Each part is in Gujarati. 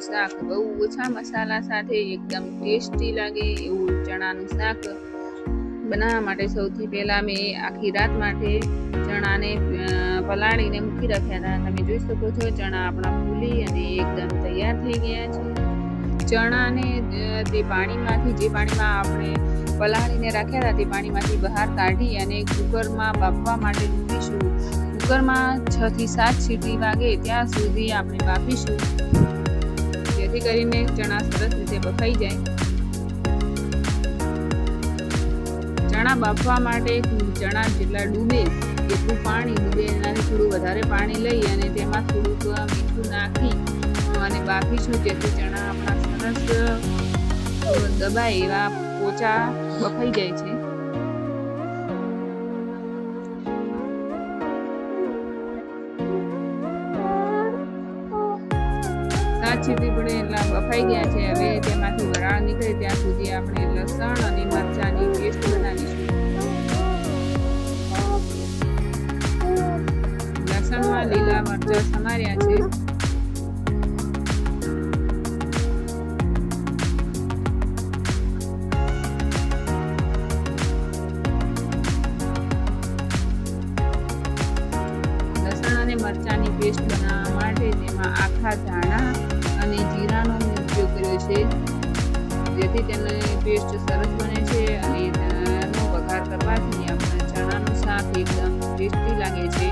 ચણાનું શાક બહુ ઓછા મસાલા સાથે એકદમ ટેસ્ટી લાગે એવું ચણાનું શાક બનાવવા માટે સૌથી પહેલાં મેં આખી રાત માટે ચણાને પલાળીને મૂકી રાખ્યા હતા. તમે જોઈ શકો છો ચણા આપણા ફૂલી અને એકદમ તૈયાર થઈ ગયા છે. ચણાને તે પાણીમાંથી જે પાણીમાં આપણે પલાળીને રાખ્યા હતા તે પાણીમાંથી બહાર કાઢી અને કુકરમાં બાફવા માટે મૂકીશું. કુકરમાં 6 થી 7 સીટી વાગે ત્યાં સુધી આપણે બાફીશું, જેથી કરીને ચણા સરસ રીતે બફાઈ જાય. ચણા બાફવા માટે ચણા જેટલા ડૂબે એટલું પાણી ડૂબે એનાથી થોડું વધારે પાણી લઈ અને તેમાં થોડુંક મીઠું નાખી અને બાફીશું, જેથી ચણા આપણા સરસ દબાય એવા પોચા બફાઈ જાય છે. સીટી પડે એટલા બફાઈ ગયા છે. હવે તેમાંથી વરાળ નીકળે ત્યાં સુધી આપણે લસણ અને મરચાંની પેસ્ટ બનાવીશું. લસણમાં લીલા મરચાં સમાર્યા છે. લસણ અને મરચાંની પેસ્ટ બનાવવા માટે તેમાં આખા ધાણા અને જીરાનો ઉપયોગ કર્યો છે, જેથી તેની પેસ્ટ સરસ બને છે અને તેનો વઘાર કરવાથી આપણા ચણાનું શાક એકદમ ટેસ્ટી લાગે છે.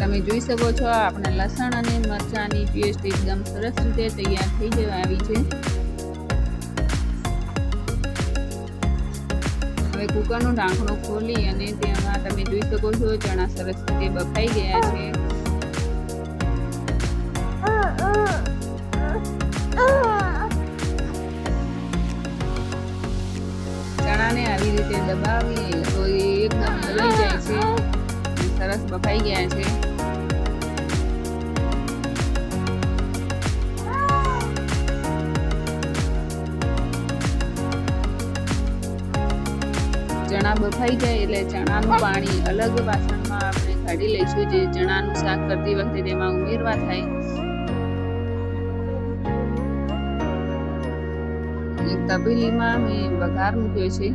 તમે જોઈ શકો છો આપણે લસણ અને મરચાંની પેસ્ટ એકદમ સરસ રીતે તૈયાર થઈ જવા આવી છે. હવે કુકરનું ઢાંકણું ખોલી અને તેમાં તમે જોઈ શકો છો ચણા સરસ રીતે બફાઈ ગયા છે. ચણાને આવી રીતે દબાવીએ તો એ એકદમ દબાઈ જાય છે, સરસ બફાઈ ગયા છે. ચણા બફાઈ જાય એટલે ચણાનું પાણી અલગ વાસણમાં આપણે કાઢી લઈશું, જે ચણાનું શાક કરતી વખતે તેમાં ઉમેરવા થાય. એક તપેલીમાં મેં વઘાર મૂક્યો છે.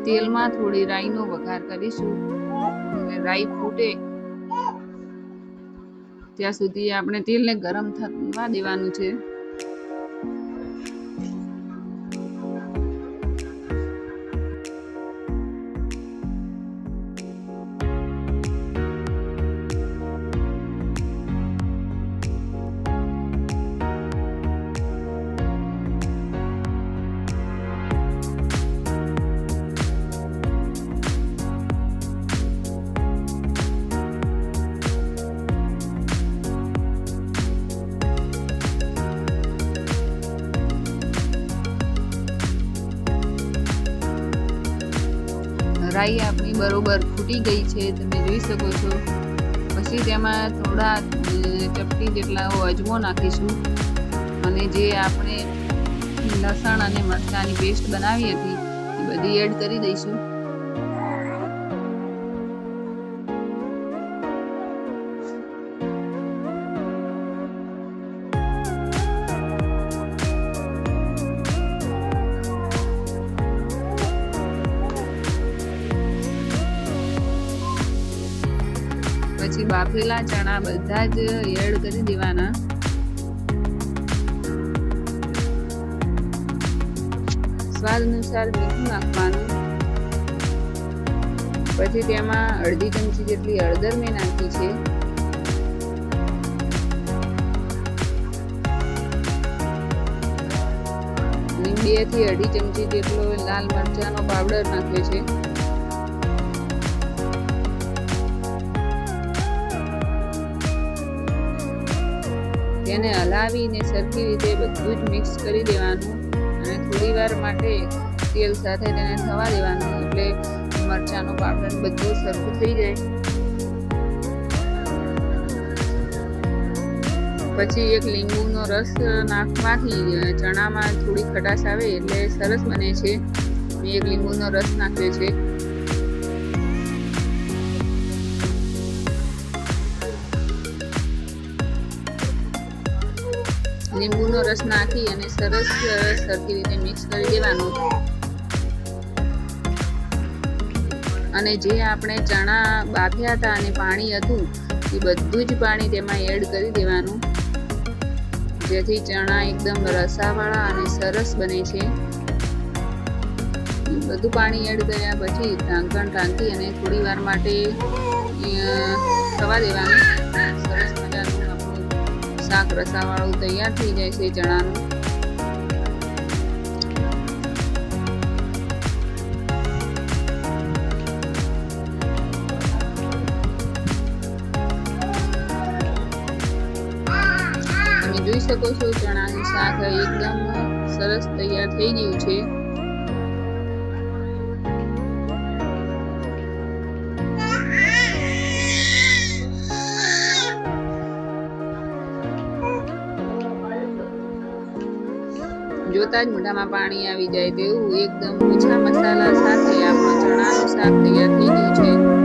તેલમાં થોડી રાઈનો વઘાર કરીશું. રાઈ ફૂટે ત્યાં સુધી આપણે તેલને ગરમ થવા દેવાનું છે. રાઈ આપણી બરોબર ફૂટી ગઈ છે, તમે જોઈ શકો છો. પછી તેમાં થોડા ચપટી જેટલા અજમો નાખીશું અને જે આપણે લસણ અને મરચાંની પેસ્ટ બનાવી હતી એ બધી એડ કરી દઈશું. પછી બાફેલા ચણા બધા જ એડ કરી દેવાના. સ્વાદ અનુસાર મીઠું નાખવાનું. પછી તેમાં અડધી ચમચી જેટલી હળદર મેં નાખી છે. 2 થી અઢી ચમચી જેટલો લાલ મરચાંનો પાવડર નાખ્યો છે. તેને હલાવીને સરખી રીતે બધું જ મિક્સ કરી દેવાનું અને થોડી વાર માટે તેલ સાથે તેને થવા દેવાનું, એટલે મરચાંનો પાવડર બધું સરખું થઈ જાય. પછી એક લીંબુનો રસ નાખવાથી ચણામાં થોડી ખટાશ આવે એટલે સરસ બને છે. મેં એક લીંબુનો રસ નાખ્યો છે. લીંબુનો રસ નાખી અને સરસ સરખી રીતે મિક્સ કરી દેવાનું. અને જે આપણે ચણા બાફ્યા હતા અને પાણી હતું એ બધું જ પાણી તેમાં એડ કરી દેવાનું, જેથી ચણા એકદમ રસાવાળા અને સરસ બને છે. બધું પાણી એડ કર્યા પછી ઢાંકણ ઢાંકી અને થોડી વાર માટે થવા દેવાનું. સરસ મજાનું આપણું શાક રસાવાળું તૈયાર થઈ જાય છે ચણાનું. તમે જોઈ શકો છો ચણાનું શાક એકદમ સરસ તૈયાર થઈ ગયું છે. જોતા જ મોઢામાં પાણી આવી જાય તેવું એકદમ ઓછા મસાલા સાથે આપણું ચણાનું શાક તૈયાર થઈ ગયું છે.